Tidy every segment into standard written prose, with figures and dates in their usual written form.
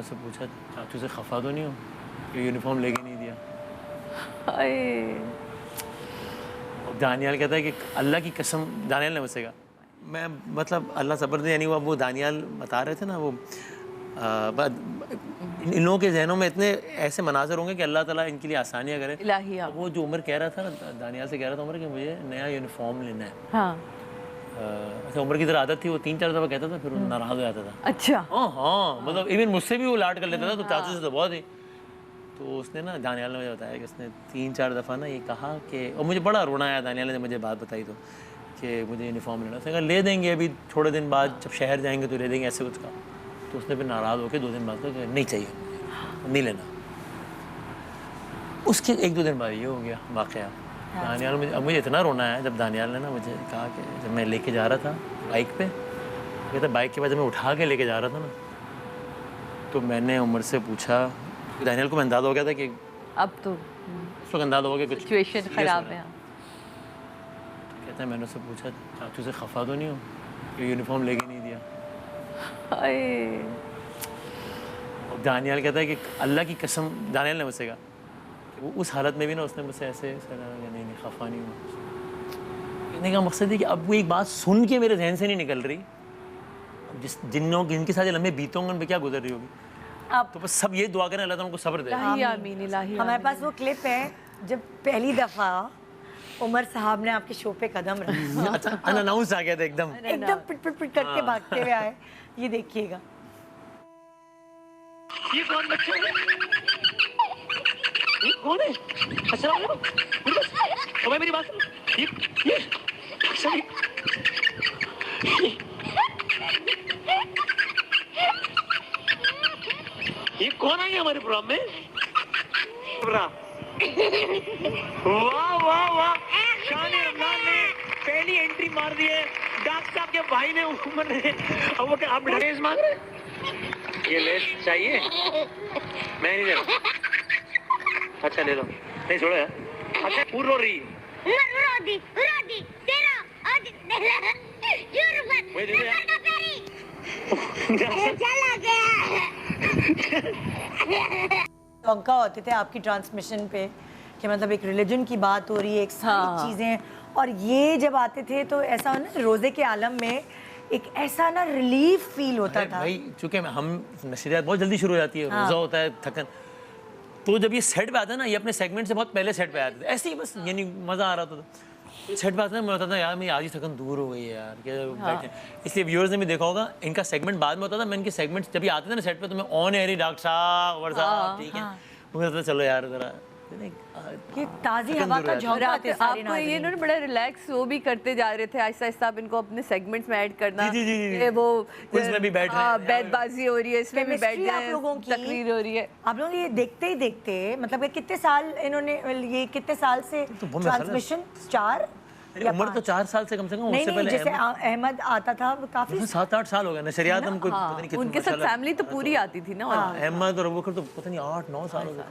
उससे पूछा, चाचू से खफा तो नहीं हो कि यूनिफॉर्म लेके नहीं दिया? दानियाल कहता है कि अल्लाह की कसम, दानियाल ने मुझसे कहा, मैं मतलब अल्लाह सब्र दे, यानी वो दानियाल बता रहे थे ना, वो इन लोगों के जहनों में इतने ऐसे मनाज़र होंगे कि अल्लाह ताला इनके लिए आसानियाँ करे। इलाहिया। वो जो उमर कह रहा था ना, दानियाल से कह रहा था उमर कि मुझे नया यूनिफॉर्म लेना है। हाँ। अच्छा, उमर की तरह आदत थी, वो 3-4 दफ़ा कहता था, फिर वो नाराज़ हो जाता था। अच्छा। हाँ, मतलब इवन मुझसे भी वो लाड कर लेता था, तो चाचू से तो बहुत ही। तो उसने ना, दानियाल ने मुझे बताया कि उसने 3-4 दफ़ा ना ये कहा कि, और मुझे बड़ा रोना आया दानियाल ने मुझे बात बताई तो, कि मुझे यूनिफॉर्म लेना। उसने कहा ले देंगे, अभी थोड़े दिन बाद जब शहर जाएंगे तो ले देंगे, ऐसे कुछ कहा। तो उसने फिर नाराज़ होकर 2 दिन बाद कहा कि नहीं चाहिए, नहीं लेना। उसके 1-2 दिन बाद ये हो गया वाक़या। दानियाल मुझे इतना रोना आया जब दानियाल ने ना मुझे कहा कि जब मैं लेके जा रहा था बाइक पे, कहता बाइक के बाद जब मैं उठा के लेके जा रहा था ना, तो मैंने उमर से पूछा, दानियाल को अंदाज़ा हो गया था कि अब तो उस वक्त अंदाज़ा हो गया कुछ सिचुएशन ख़राब है। कहता है मैंने उससे पूछा, चाचू से खफा तो नहीं हो कि यूनिफॉर्म लेके नहीं दिया? और दानियाल कहता है कि अल्लाह की कसम, दानियाल ने मुझसे कहा कि वो उस हालत में भी ना उसने मुझसे ऐसे नहीं खफा नहीं हुआ। कहने का मकसद है कि अब वो एक बात सुन के मेरे जहन से नहीं निकल रही, अब जिनके साथ ये लम्हे बीते होंगे उन पर क्या गुजर रही होगी। अब तो बस सब ये दुआ करें अल्लाह ताला उनको सब्र दे। हमारे पास वो क्लिप है जब पहली दफा उमर साहब ने आपके शो पे कदम रखा। अच्छा, अनअनाउंस आ गया था एकदम पिट पिट पिट करके भागते हुए आए, ये देखिएगा। ये कौन बच्चा है? ये कौन है? अस्सलाम वालेकुम। ओए मेरी बात सुनो। ये सही। ये कौन आई है हमारे प्रोग्राम में? वाह वाह वाह, शान रमजान ने पहली एंट्री मार दी है। डॉक्टर साहब के भाई ने, उमर ने, अब वो आप लेस मांग रहे हैं? ये लेस चाहिए? मैं नहीं दे रहा। अच्छा ले लो। नहीं छोड़ो यार। अच्छा पूर रो रही है। चौंका होते थे आपकी ट्रांसमिशन पे कि मतलब एक रिलीजन की बात हो रही है, एक सारी चीज़ें, और ये जब आते थे तो ऐसा हो ना, रोज़े के आलम में एक ऐसा ना रिलीफ फील होता था। भाई चूंकि हम नशरियात बहुत जल्दी शुरू हो जाती है, रोज़ा होता है, थकन, तो जब ये सेट पे आता है ना, ये अपने सेगमेंट से बहुत पहले सेट पे आते थे, ऐसे ही बस यानी मज़ा आ रहा था। सेट पे आता है, मैं होता था यार मेरी आज ही थकन दूर हो गई है यार, क्या बैठे। इसलिए व्यूअर्स ने भी देखा होगा, इनका सेगमेंट बाद में होता था, मैं इनके सेगमेंट जब ये आते थे ना सेट पे, तो मैं ऑन एयर ही डॉक्टर साहब और साहब ठीक है, मुझे लगता चलो यार जरा कि ताज़ी हवा का झोंका आते सारे आपको ये ना बड़ा रिलैक्स वो भी करते जा रहे थे, आहिस्ता आहिस्ता आप इनको अपने सेगमेंट्स में ऐड करना। जी। वो इसमें भी बैठ रहे हैं, बैतबाजी हो रही है, इसमें भी बैठ आप लोगों की तकरीर हो रही है। आप लोग ये देखते ही देखते, मतलब कितने साल इन्होंने, ये कितने साल से ट्रांसमिशन? 4 उम्र तो 4 साल से कम से कम, उससे पहले जैसे अहमद आता था काफी 7-8 साल हो गए नशरियात, हमको पता नहीं कितने, उनके साथ फैमिली तो पूरी आती थी ना। अहमद और अबू बकर तो पता नहीं 8-9 साल हो गए,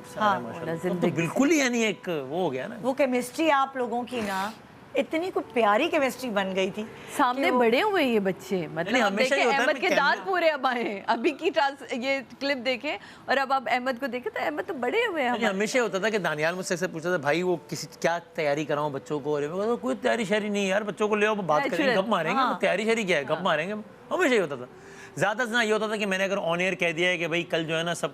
तो बिल्कुल ही यानी एक वो हो गया ना, वो केमिस्ट्री आप लोगों की ना, इतनी कोई प्यारी केमिस्ट्री बन गई थी। सामने बड़े हुए ये बच्चे, मतलब आप देखें अहमद के दांत पूरे अब आए, अभी की ये क्लिप देखें और अब आप अहमद को देखें तो अहमद तो बड़े हुए हैं। हमेशा होता था कि दानियाल मुझसे अक्सर पूछता था भाई वो किसी क्या तैयारी कराऊं बच्चों को, और कोई तैयारी शहरी नहीं यार, बच्चों को ले आओ बात करेंगे, गप मारेंगे, तैयारी शहरी क्या है, गप मारेंगे। हमेशा ही होता था। ज़्यादा से ज़्यादा ये होता था कि मैंने अगर ऑन एयर कह दिया है कि भाई कल जो है ना सब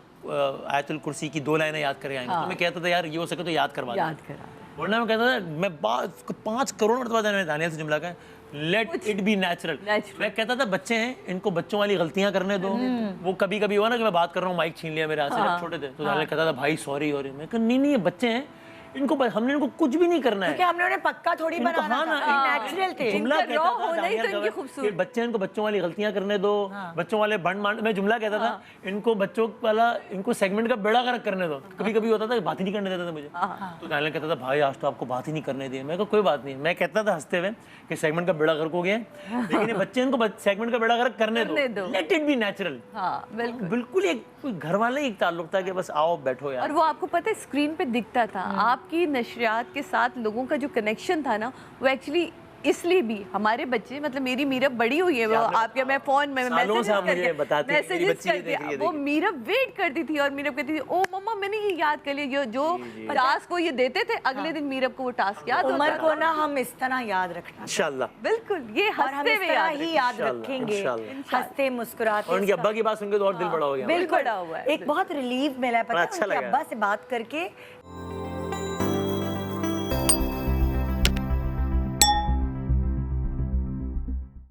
आयतुल कुर्सी की 2 लाइनें याद करके आएंगे, तो मैं कहता था यार ये हो सके तो याद करवा, वरना मैं कहता था, मैं 5 करोड़ मरतबा दानियाल से जुमला का है, लेट इट बी नेचुरल। मैं कहता था बच्चे हैं, इनको बच्चों वाली गलतियां करने दो। वो कभी कभी हुआ ना कि मैं बात कर रहा हूँ, माइक छीन लिया मेरे हाथ से, जब छोटे थे तो दानियाल कहता था भाई सॉरी, और मैं कहता नहीं ये बच्चे हैं, हमने इनको कुछ भी नहीं करना है, क्योंकि हमने उन्हें पक्का थोड़ी बनाना था, नेचुरल थे। जुमला कहता था बच्चे इनको बच्चों वाली गलतियां करने दो, बच्चों वाले बंड मांड, मैं जुमला कहता था इनको बच्चों वाला, इनको सेगमेंट का बेड़ा गर्क करने दो। कभी कभी होता था बात ही नहीं करने देता था मुझे, तो दानियाल कहता था भाई आज तो आपको बात ही नहीं करने दिए। मैं कोई बात नहीं, मैं कहता था हंसते हुए कि सेगमेंट का बेड़ा गर्क हो गया, लेकिन बच्चे इनको सेगमेंट का बेड़ा गर्क करने दो, लेट इट बी नेचुरल। बिल्कुल एक घर वाले एक ताल्लुक था कि बस आओ बैठो यार। और वो आपको पता है स्क्रीन पे दिखता था, आपकी नशरियात के साथ लोगों का जो कनेक्शन था ना, वो एक्चुअली इसलिए भी हमारे बच्चे, मतलब मेरी मीरब बड़ी हुई है, वो आपके मैं फोन में मैसेजेस करके, वो मीरब वेट करती थी और मीरब कहती थी ओ मम्मा मैंने ये याद कर लिया, जो टास्क को ये देते थे अगले दिन मीरब को वो टास्क याद होता था। उमर को ना हम इस तरह याद रखना इंशाल्लाह, बिल्कुल, ये हंसते हुए याद रखेंगे, हंसते मुस्कुराते। और उनके अब्बा की बात सुनकर तो और दिल बड़ा हो गया। बिल्कुल, एक बहुत रिलीफ मिला है पता है, उनके अब्बा से बात करके।